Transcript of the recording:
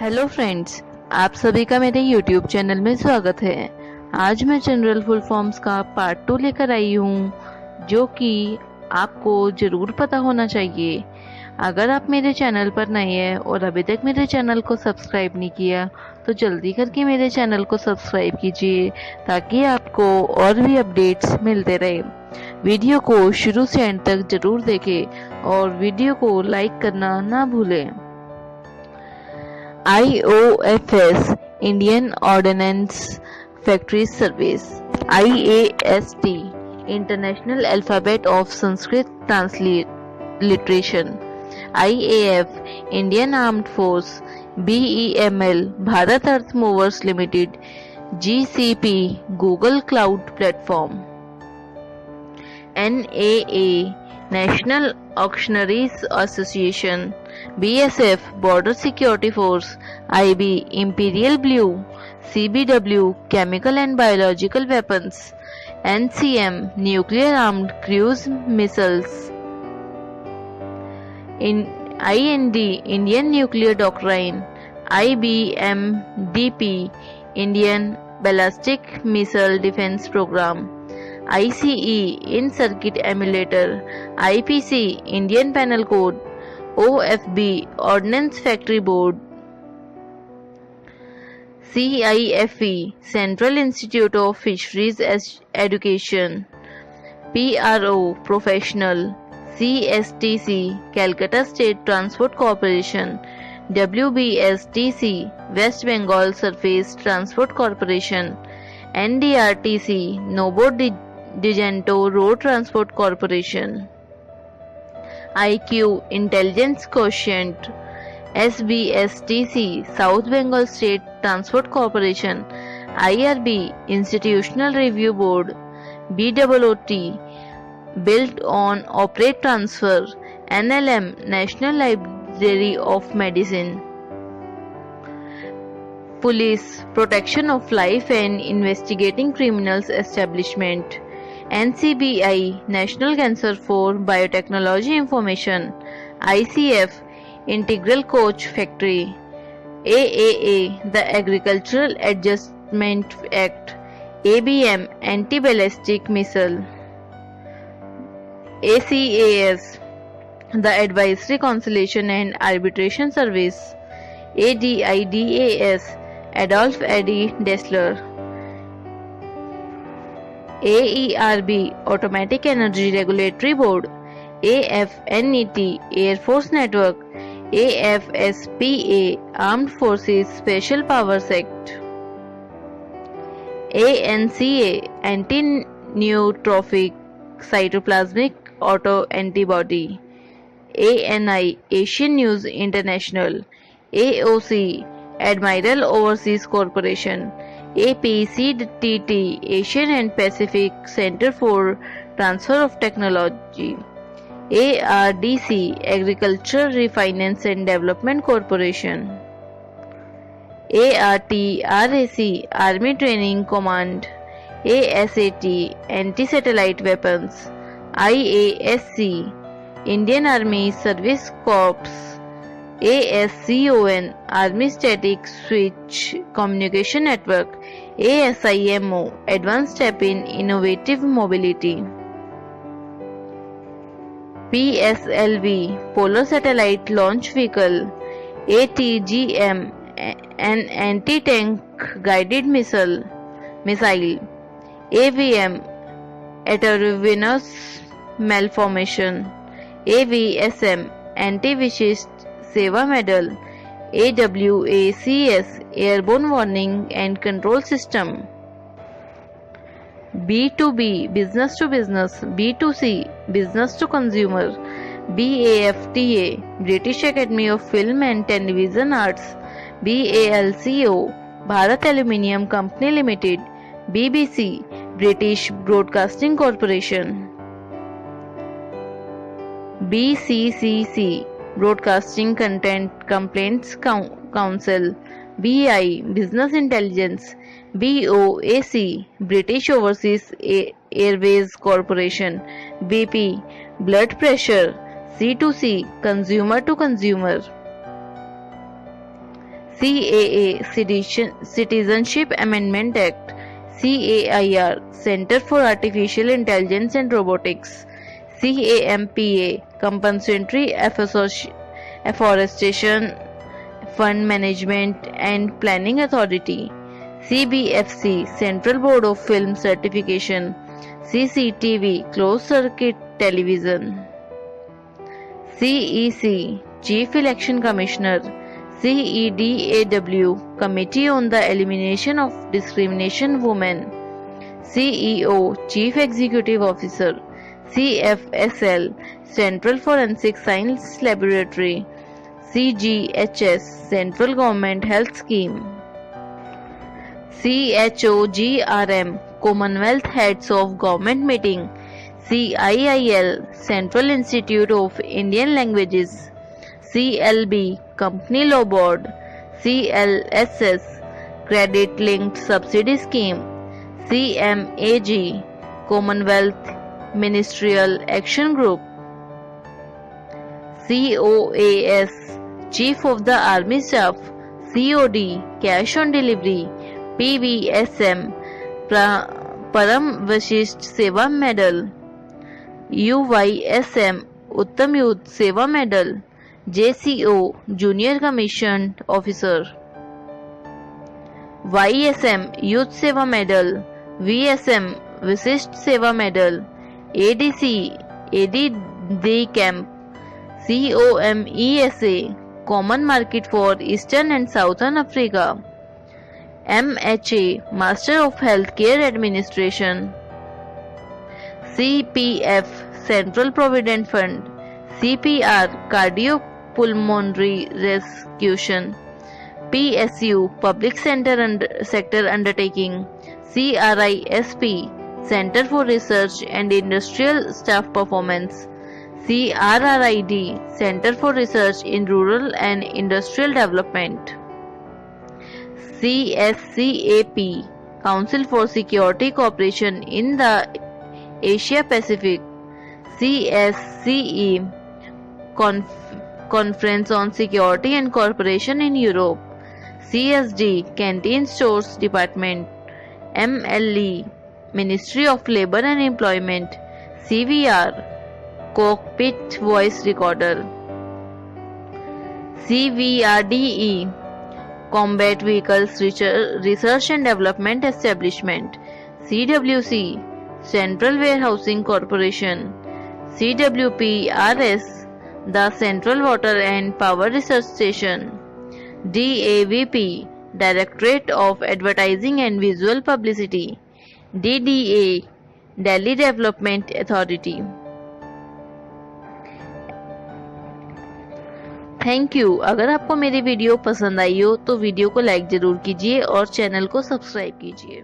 Hello friends, आप सभी का मेरे यूट्यूब चैनल में स्वागत है। आज मैं जनरल फुल फॉर्म्स का पार्ट 2 लेकर आई हूँ, जो कि आपको ज़रूर पता होना चाहिए। अगर आप मेरे चैनल पर नए हैं और अभी तक मेरे चैनल को सब्सक्राइब नहीं किया, तो जल्दी करके मेरे चैनल को सब्सक्राइब कीजिए ताकि आपको और भी अपडेट्स मिलते रहे। वीडियो को शुरू से एंड तक ज़रूर देखें और वीडियो को लाइक करना ना भूलें। IOFS Indian Ordnance Factory Service, IAST International Alphabet of Sanskrit Transliteration, IAF Indian Armed Force, BEML Bharat Earth Movers Limited, GCP Google Cloud Platform, NAA National Auctioneers Association, BSF Border Security Force, IB Imperial Blue, CBW Chemical and Biological Weapons, NCM Nuclear Armed Cruise Missiles, IND Indian Nuclear Doctrine, IBMDP Indian Ballistic Missile Defense Program, ICE In-Circuit Emulator, IPC Indian Penal Code, OFB Ordnance Factory Board, CIFE Central Institute of Fisheries Education, PRO Professional, CSTC Calcutta State Transport Corporation, WBSTC West Bengal Surface Transport Corporation, NDRTC Novo Digento Road Transport Corporation, IQ Intelligence Quotient, SBSTC South Bengal State Transport Corporation, IRB Institutional Review Board, BOOT Built on Operate Transfer, NLM National Library of Medicine, Police Protection of Life and Investigating Criminals Establishment, NCBI National Council for Biotechnology Information, ICF Integral Coach Factory, AAA The Agricultural Adjustment Act, ABM Anti-Ballistic Missile, ACAS The Advisory Conciliation and Arbitration Service, ADIDAS Adolf Eddie Dessler, AERB Automatic Energy Regulatory Board, AFNET Air Force Network, AFSPA Armed Forces Special Powers Act, ANCA Anti-Neutrophic Cytoplasmic Autoantibody, ANI Asian News International, AOC Admiral Overseas Corporation, APCTT Asian and Pacific Center for Transfer of Technology, ARDC Agriculture Refinance and Development Corporation, ARTRAC Army Training Command, ASAT Anti-Satellite Weapons, IASC Indian Army Service Corps, ASCON Army Static Switch Communication Network, ASIMO Advanced Step in Innovative Mobility, PSLV Polar Satellite Launch Vehicle, ATGM an Anti-Tank Guided Missile, AVM Heterogeneous Malformation, AVSM Anti-Vishist Seva Medal, AWACS Airborne Warning and Control System, B2B Business to Business, B2C Business to Consumer, BAFTA British Academy of Film and Television Arts, BALCO Bharat Aluminium Company Limited, BBC British Broadcasting Corporation, BCCC Broadcasting Content Complaints Council, BI Business Intelligence, BOAC British Overseas Airways Corporation, BP Blood Pressure, C2C Consumer to Consumer, CAA Citizenship Amendment Act, CAIR Center for Artificial Intelligence and Robotics, CAMPA Compensatory Afforestation Fund Management and Planning Authority, CBFC Central Board of Film Certification, CCTV Closed Circuit Television, CEC Chief Election Commissioner, CEDAW Committee on the Elimination of Discrimination Women, CEO Chief Executive Officer, CFSL Central Forensic Science Laboratory, CGHS Central Government Health Scheme, CHOGRM Commonwealth Heads of Government Meeting, CIIL Central Institute of Indian Languages, CLB Company Law Board, CLSS Credit Linked Subsidy Scheme, CMAG Commonwealth Ministerial Action Group, COAS Chief of the Army Staff, COD Cash on Delivery, PVSM Param Vashisht Seva Medal, UYSM Uttam Youth Seva Medal, JCO Junior Commissioned Officer, YSM Youth Seva Medal, VSM Vishisht Seva Medal, ADC AD Camp, COMESA Common Market for Eastern and Southern Africa, MHA Master of Healthcare Administration, CPF Central Provident Fund, CPR Cardiopulmonary Rescue, PSU Public Sector Undertaking, CRISP Center for Research and Industrial Staff Performance, CRRID Center for Research in Rural and Industrial Development, CSCAP Council for Security Cooperation in the Asia Pacific, CSCE Conference on Security and Cooperation in Europe, CSD Canteen Stores Department, MLE Ministry of Labor and Employment, CVR Cockpit Voice Recorder, CVRDE Combat Vehicles Research and Development Establishment, CWC Central Warehousing Corporation, CWPRS the Central Water and Power Research Station, DAVP Directorate of Advertising and Visual Publicity, DDA Delhi Development Authority. Thank you. अगर आपको मेरी video पसंद आई हो तो video को like ज़रूर कीजिए और चैनल को सब्सक्राइब कीजिए।